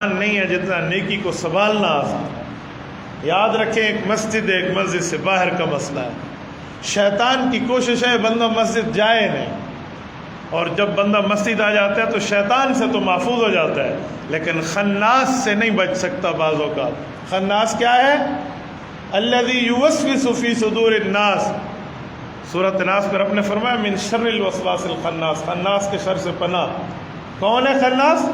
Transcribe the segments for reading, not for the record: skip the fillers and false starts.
نہیں ہے جتنا نیکی کو سنبھالنا آسان ہے۔ یاد رکھیں، ایک مسجد ایک مسجد سے باہر کا مسئلہ ہے۔ شیطان کی کوشش ہے بندہ مسجد جائے نہیں، اور جب بندہ مسجد آ جاتا ہے تو شیطان سے تو محفوظ ہو جاتا ہے، لیکن خناس سے نہیں بچ سکتا بعض اوقات۔ خناس کیا ہے؟ الذی یوسوس فی صدور الناس، سورۃ ناس پر اپنے فرمایا من شر الوسواس الخناس، خناس کے شر سے پناہ۔ کون ہے خناس؟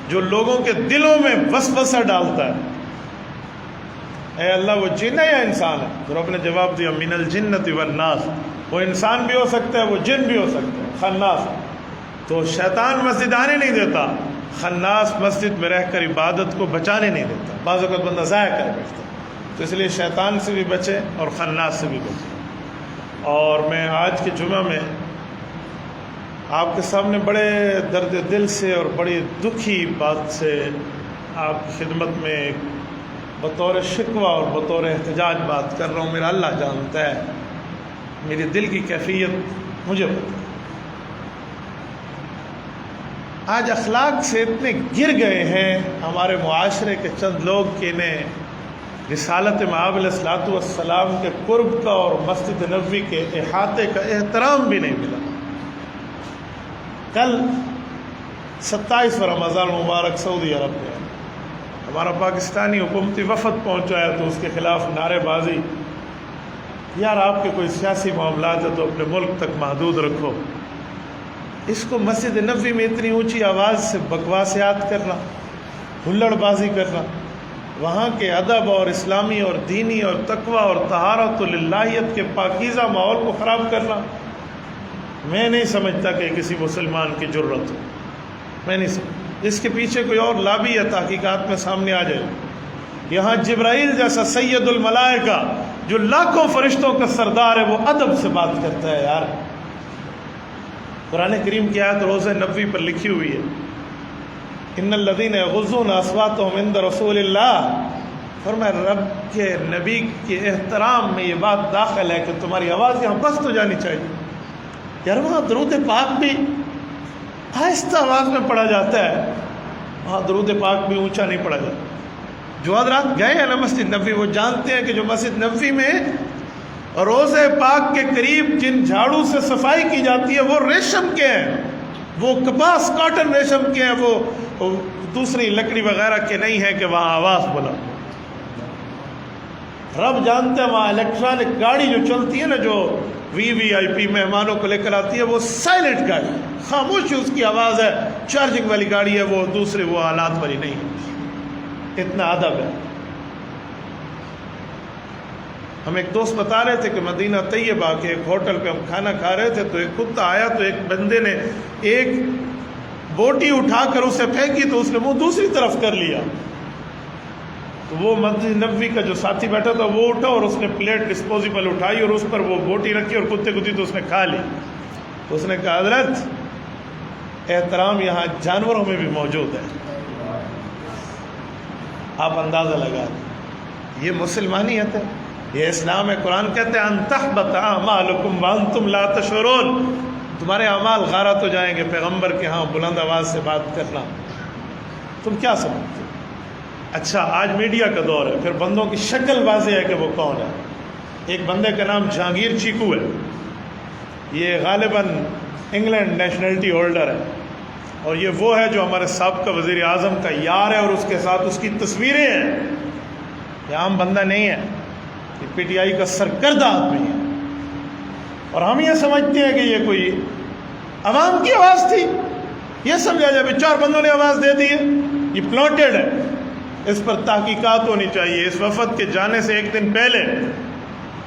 جو لوگوں کے دلوں میں وسوسہ ڈالتا ہے۔ اے اللہ، وہ جن ہے یا انسان ہے؟ تو رب نے جواب دیا من الجنۃ والناس، وہ انسان بھی ہو سکتا ہے، وہ جن بھی ہو سکتا ہے، خناس۔ تو شیطان مسجد آنے نہیں دیتا، خناس مسجد میں رہ کر عبادت کو بچانے نہیں دیتا، بعض اوقات بندہ ضائع کر بیٹھتا ہے۔ تو اس لیے شیطان سے بھی بچے اور خناس سے بھی بچے۔ اور میں آج کے جمعہ میں آپ کے سامنے بڑے درد دل سے اور بڑی دکھی بات سے آپ کی خدمت میں بطور شکوہ اور بطور احتجاج بات کر رہا ہوں۔ میرا اللہ جانتا ہے میری دل کی کیفیت، مجھے پتہ ہے۔ آج اخلاق سے اتنے گر گئے ہیں ہمارے معاشرے کے چند لوگ کہ انہیں رسالت مآب علیہ الصلوۃ والسلام کے قرب کا اور مسجد نبوی کے احاطے کا احترام بھی نہیں ملا۔ کل 27 رمضان مبارک سعودی عرب میں ہمارا پاکستانی حکومتی وفد پہنچا ہے، تو اس کے خلاف نعرے بازی، یار آپ کے کوئی سیاسی معاملات ہیں تو اپنے ملک تک محدود رکھو۔ اس کو مسجد نبوی میں اتنی اونچی آواز سے بکواسیات کرنا، ہلڑ بازی کرنا، وہاں کے ادب اور اسلامی اور دینی اور تقوی اور طہارت و للہیت کے پاکیزہ ماحول کو خراب کرنا، میں نہیں سمجھتا کہ کسی مسلمان کی جرت ہو۔ میں نہیں سمجھتا اس کے پیچھے کوئی اور لابی ہے، تحقیقات میں سامنے آ جائے۔ یہاں جبرائیل جیسا سید الملائکہ جو لاکھوں فرشتوں کا سردار ہے، وہ ادب سے بات کرتا ہے۔ یار قرآن کریم کی آیت روضہ نبوی پر لکھی ہوئی ہے، ان الذین یغضون اصواتهم عند رسول اللہ، فرمایا رب کے نبی کے احترام میں یہ بات داخل ہے کہ تمہاری آواز یہاں پست ہو جانی چاہیے۔ یار وہاں درود پاک بھی آہستہ آواز میں پڑھا جاتا ہے، وہاں درود پاک بھی اونچا نہیں پڑھا جاتا۔ جو حضرات گئے ہیں نا مسجد نبوی، وہ جانتے ہیں کہ جو مسجد نبوی میں روضہ پاک کے قریب جن جھاڑو سے صفائی کی جاتی ہے وہ ریشم کے ہیں، وہ کپاس کاٹن ریشم کے ہیں، وہ دوسری لکڑی وغیرہ کے نہیں ہیں کہ وہاں آواز بلا۔ رب جانتے ہیں وہاں الیکٹرانک گاڑی جو چلتی ہے نا، جو وی آئی پی مہمانوں کو لے کر آتی ہے، وہ سائلنٹ گاڑی، خاموش اس کی آواز ہے، چارجنگ والی گاڑی ہے، وہ دوسرے وہ آلات والی نہیں ہے۔ اتنا ادب ہے۔ ہم ایک دوست بتا رہے تھے کہ مدینہ طیبہ کے ایک ہوٹل پہ ہم کھانا کھا رہے تھے، تو ایک کتا آیا، تو ایک بندے نے ایک بوٹی اٹھا کر اسے پھینکی، تو اس نے منہ دوسری طرف کر لیا۔ تو وہ مسجد نبوی کا جو ساتھی بیٹھا تھا وہ اٹھا اور اس نے پلیٹ ڈسپوزیبل اٹھائی اور اس پر وہ بوٹی رکھی اور کتے کو دی، تو اس نے کھا لی۔ تو اس نے کہا حضرت احترام یہاں جانوروں میں بھی موجود ہے، آپ اندازہ لگا دیں۔ یہ مسلمانیت ہے، یہ اسلام ہے۔ قرآن کہتے ہیں ان تحبط اعمالکم وانتم لا تشعرون، تمہارے اعمال غارت ہو جائیں گے پیغمبر کے ہاں بلند آواز سے بات کرنا۔ تم کیا سمجھتے؟ اچھا آج میڈیا کا دور ہے، پھر بندوں کی شکل واضح ہے کہ وہ کون ہے۔ ایک بندے کا نام جہانگیر چیکو ہے، یہ غالباً انگلینڈ نیشنلٹی ہولڈر ہے، اور یہ وہ ہے جو ہمارے سابقہ وزیر اعظم کا یار ہے، اور اس کے ساتھ اس کی تصویریں ہیں۔ یہ عام بندہ نہیں ہے، یہ پی ٹی آئی کا سرکردہ آدمی ہے، اور ہم یہ سمجھتے ہیں کہ یہ کوئی عوام کی آواز تھی، یہ سمجھا جائے 4 بندوں نے آواز دے دی ہے، یہ پلاٹڈ ہے۔ اس پر تحقیقات ہونی چاہیے۔ اس وفد کے جانے سے ایک دن پہلے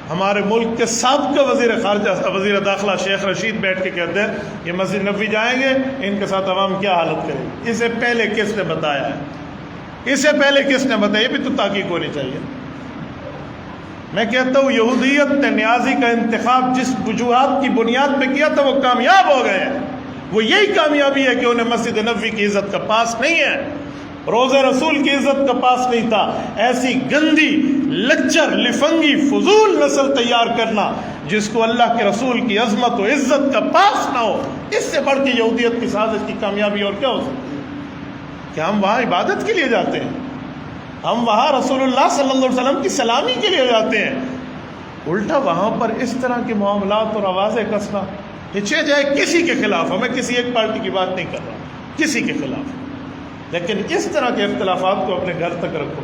ہمارے ملک کے سابقہ وزیر خارجہ وزیر داخلہ شیخ رشید بیٹھ کے کہتے ہیں یہ مسجد نبوی جائیں گے، ان کے ساتھ عوام کیا حالت کرے گی۔ اسے پہلے کس نے بتایا ہے؟ اسے پہلے کس نے بتایا؟ یہ بھی تو تحقیق ہونی چاہیے۔ میں کہتا ہوں یہودیت نے نیازی کا انتخاب جس وجوہات کی بنیاد پہ کیا تھا وہ کامیاب ہو گئے ہیں۔ وہ یہی کامیابی ہے کہ انہیں مسجد نبوی کی عزت کا پاس نہیں ہے، روضہ رسول کی عزت کا پاس نہیں تھا۔ ایسی گندی لچر لفنگی فضول نسل تیار کرنا جس کو اللہ کے رسول کی عظمت و عزت کا پاس نہ ہو، اس سے بڑھ کے یہودیت کی سازش کی کامیابی اور کیا ہو سکتی ہے؟ کہ ہم وہاں عبادت کے لیے جاتے ہیں، ہم وہاں رسول اللہ صلی اللہ علیہ وسلم کی سلامی کے لیے جاتے ہیں، الٹا وہاں پر اس طرح کے معاملات اور آوازیں کسنا ہچے جائے کسی کے خلاف. ہمیں کسی ایک پارٹی کی بات نہیں کر رہا، کسی کے خلاف، لیکن اس طرح کے اختلافات کو اپنے گھر تک رکھو.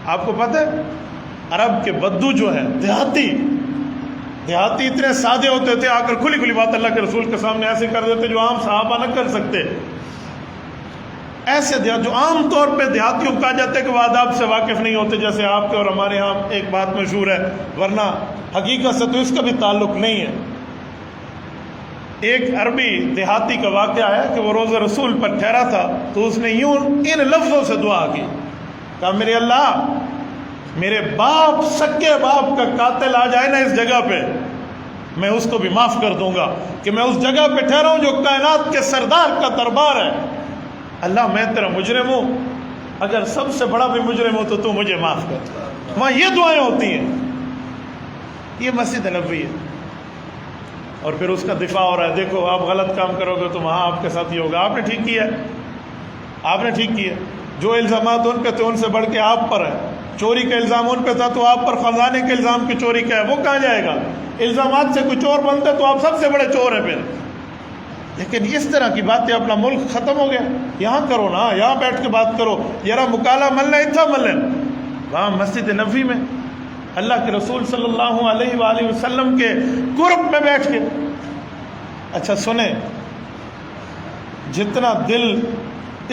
آپ کو پتہ ہے عرب کے بدو جو ہے، دیہاتی اتنے سادے ہوتے تھے، آ کر کھلی کھلی بات اللہ کے رسول کے سامنے ایسے کر دیتے جو عام صحابہ نہ کر سکتے. ایسے جو عام طور پہ دیہاتیوں کہا جاتا ہے کہ وہ آداب سے واقف نہیں ہوتے، جیسے آپ کے اور ہمارے ہاں ایک بات مشہور ہے، ورنہ حقیقت سے تو اس کا بھی تعلق نہیں ہے. ایک عربی دیہاتی کا واقعہ ہے کہ وہ روزہ رسول پر ٹھہرا تھا، تو اس نے یوں ان لفظوں سے دعا کی، کہا میرے اللہ، میرے باپ، سکے باپ کا قاتل آ جائے نا اس جگہ پہ، میں اس کو بھی معاف کر دوں گا کہ میں اس جگہ پہ ٹھہرا ہوں جو کائنات کے سردار کا دربار ہے. اللہ میں تیرا مجرم ہوں، اگر سب سے بڑا بھی مجرم ہو تو مجھے معاف کر. وہاں یہ دعائیں ہوتی ہیں. یہ مسجد نبوی ہے، اور پھر اس کا دفاع ہو رہا ہے، دیکھو آپ غلط کام کرو گے تو وہاں آپ کے ساتھ یہ ہوگا. آپ نے ٹھیک کیا، آپ نے ٹھیک کیا. جو الزامات ان پہ تھے ان سے بڑھ کے آپ پر ہے. چوری کا الزام ان پہ تھا تو آپ پر خزانے کے الزام کی چوری کا ہے، وہ کہاں جائے گا؟ الزامات سے کوئی چور بنتے تو آپ سب سے بڑے چور ہیں پھر. لیکن اس طرح کی باتیں، اپنا ملک ختم ہو گیا. یہاں کرو نا، یہاں بیٹھ کے بات کرو. یارا مکالا ملنا ہی تھا ملن وہاں مسجد نبوی میں اللہ کے رسول صلی اللہ علیہ وآلہ وسلم کے قرب میں بیٹھ کے. اچھا سنیں، جتنا دل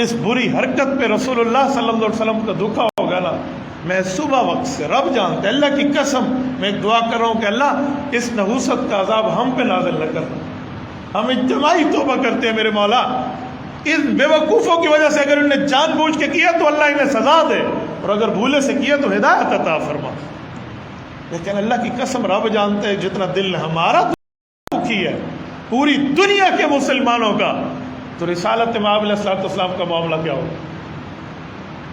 اس بری حرکت پہ رسول اللہ صلی اللہ علیہ وسلم کا دکھا ہوگا نا، میں صبح وقت سے، رب جانتے اللہ کی قسم، میں ایک دعا کر رہا ہوں کہ اللہ اس نحوست کا عذاب ہم پہ نازل نہ کرنا. ہم اجتماعی توبہ کرتے ہیں میرے مولا، ان بے وقوفوں کی وجہ سے اگر انہوں نے جان بوجھ کے کیا تو اللہ انہیں سزا دے، اور اگر بھولے سے کیا تو ہدایت عطا فرما. لیکن اللہ کی قسم رب جانتے ہیں جتنا دل ہمارا دکھی ہے پوری دنیا کے مسلمانوں کا، تو رسالت مآب علیہ الصلوۃ والسلام کا معاملہ کیا ہوگا؟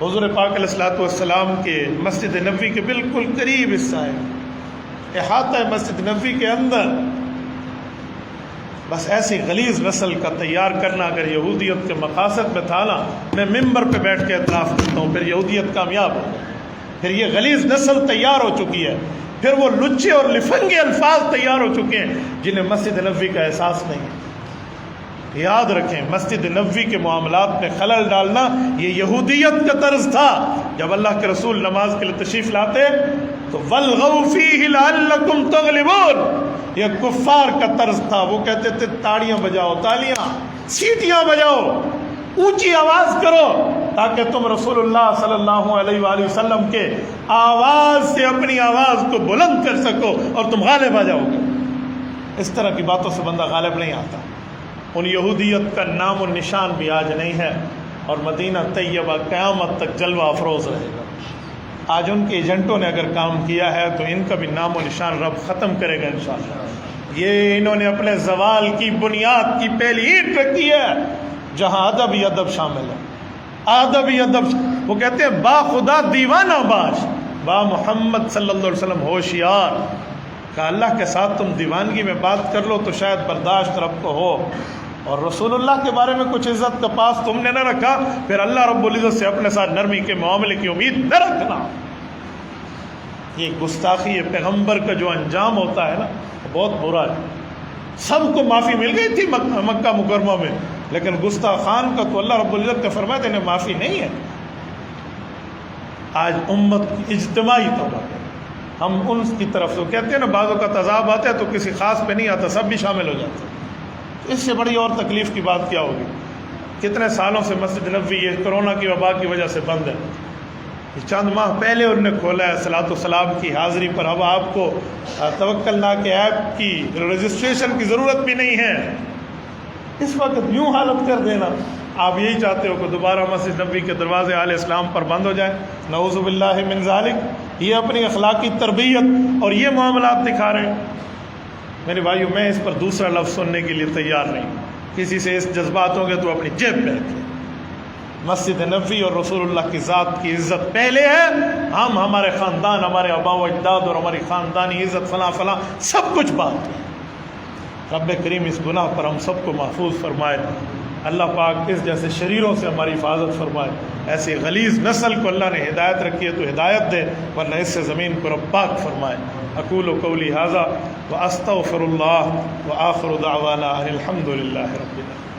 حضور پاک علیہ الصلوۃ والسلام کے مسجد نبوی کے بالکل قریب حصہ ہے، احاطہ ہے مسجد نبوی کے اندر. بس ایسی غلیظ نسل کا تیار کرنا اگر یہودیت کے مقاصد میں تھا نا، میں ممبر پہ بیٹھ کے اعتراف کرتا ہوں، پھر یہودیت کامیاب ہو گئی. پھر یہ غلیظ نسل تیار ہو چکی ہے، پھر وہ لچے اور لفنگے الفاظ تیار ہو چکے ہیں جنہیں مسجد نبوی کا احساس نہیں ہے. یاد رکھیں، مسجد نبوی کے معاملات میں خلل ڈالنا یہ یہودیت کا طرز تھا. جب اللہ کے رسول نماز کے لیے تشریف لاتے تو وَالْغَوْا فِيهِ لَعَلَّكُمْ تَغْلِبُونَ، یہ کفار کا طرز تھا. وہ کہتے تھے تاڑیاں بجاؤ، تالیاں، سیٹیاں بجاؤ، اونچی آواز کرو تاکہ تم رسول اللہ صلی اللہ علیہ وآلہ وسلم کے آواز سے اپنی آواز کو بلند کر سکو اور تم غالب آ جاؤ گے. اس طرح کی باتوں سے بندہ غالب نہیں آتا. ان یہودیت کا نام و نشان بھی آج نہیں ہے، اور مدینہ طیبہ قیامت تک جلوہ افروز رہے گا. آج ان کے ایجنٹوں نے اگر کام کیا ہے تو ان کا بھی نام و نشان رب ختم کرے گا انشاءاللہ. یہ انہوں نے اپنے زوال کی بنیاد کی پہلی اینٹ رکھی ہے جہاں ادب ہی ادب شامل ہے. ادب ہی ادب، وہ کہتے ہیں با خدا دیوانہ باش، با محمد صلی اللہ علیہ وسلم ہوشیار. کہ اللہ کے ساتھ تم دیوانگی میں بات کر لو تو شاید برداشت رب کو ہو، اور رسول اللہ کے بارے میں کچھ عزت کا پاس تم نے نہ رکھا، پھر اللہ رب العزت سے اپنے ساتھ نرمی کے معاملے کی امید نہ رکھنا. یہ گستاخی ہے پیغمبر کا جو انجام ہوتا ہے نا، بہت برا ہے. سب کو معافی مل گئی تھی مکہ مکرمہ میں، لیکن گستاخان کا تو اللہ رب العزت نے فرمایا انہیں معافی نہیں ہے. آج امت اجتماعی توبہ ہے. ہم ان کی طرف سے کہتے ہیں نا، بعضوں کا تذاب آتا ہے تو کسی خاص پہ نہیں آتا، سب بھی شامل ہو جاتے ہیں. اس سے بڑی اور تکلیف کی بات کیا ہوگی؟ کتنے سالوں سے مسجد نبوی یہ کرونا کی وبا کی وجہ سے بند ہے. چند ماہ پہلے انہوں نے کھولا ہے صلاۃ والسلام کی حاضری پر. اب آپ کو توکل نا کے ایپ کی رجسٹریشن کی ضرورت بھی نہیں ہے. اس وقت یوں حالت کر دینا، آپ یہی چاہتے ہو کہ دوبارہ مسجد نبوی کے دروازے اہل اسلام پر بند ہو جائیں. نعوذ باللہ من ذالک. یہ اپنی اخلاقی تربیت اور یہ معاملات دکھا رہے ہیں. میرے بھائیو، میں اس پر دوسرا لفظ سننے کے لیے تیار نہیں. کسی سے اس جذبات ہوں گے تو اپنی جیب میں رکھیں. مسجد نبوی اور رسول اللہ کی ذات کی عزت پہلے ہے. ہم، ہمارے خاندان، ہمارے آباء و اجداد اور ہماری خاندانی عزت فلاں فلاں سب کچھ بات ہے. رب کریم اس گناہ پر ہم سب کو محفوظ فرمائے. اللہ پاک اس جیسے شریروں سے ہماری حفاظت فرمائے، ایسی غلیظ نسل کو اللہ نے ہدایت رکھی ہے تو ہدایت دے، ورنہ اس سے زمین کو رب پاک فرمائے۔ اقول قولی ھذا واستغفر اللہ وآخر دعوانا ان الحمد للہ رب العالمین۔